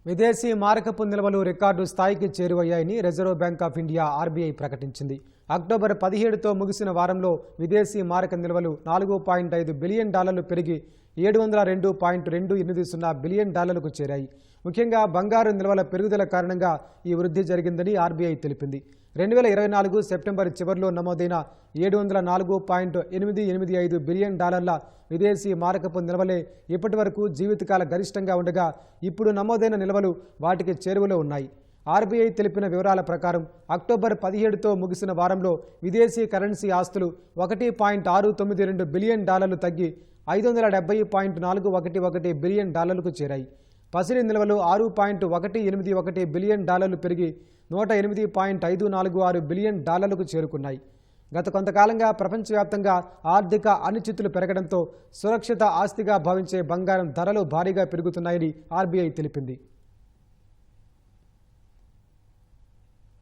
విదేశీ మారకపు నిల్వలు రికార్డు స్థాయికి చేరువయ్యాయని reserve bank of India RBI ప్రకటించింది. అక్టోబర్ 17తో ముగిసిన వారంలో విదేశీ మారక నిల్వలు $4.5 బిలియన్ పెరిగి $702.280 బిలియన్ చేరాయి. ముఖ్యంగా బంగారు నిల్వల పెరుగుదల కారణంగా ఈ వృద్ధి జరిగిందని ఆర్బీఐ తెలిపింది. 2024 సెప్టెంబర్ చివరిలో నమోదైన $704.885 బిలియన్ విదేశీ మారకపు నిల్వలే ఇప్పటివరకు జీవితకాల గరిష్టంగా ఉండగా ఇప్పుడు నమోదైన నిల్వలు వాటికి చేరువలో ఉన్నాయి. ఆర్బీఐ తెలిపిన వివరాల ప్రకారం అక్టోబర్ 17తో ముగిసిన వారంలో విదేశీ కరెన్సీ ఆస్తులు $1.692 బిలియన్ తగ్గి $570.411 బిలియన్ చేరాయి. పసిడి నిల్వలు $6.181 బిలియన్ పెరిగి $108.546 బిలియన్ చేరుకున్నాయి. గత కొంతకాలంగా ప్రపంచవ్యాప్తంగా ఆర్థిక అనిశ్చితులు పెరగడంతో సురక్షిత ఆస్తిగా భావించే బంగారం ధరలు భారీగా పెరుగుతున్నాయని ఆర్బీఐ తెలిపింది.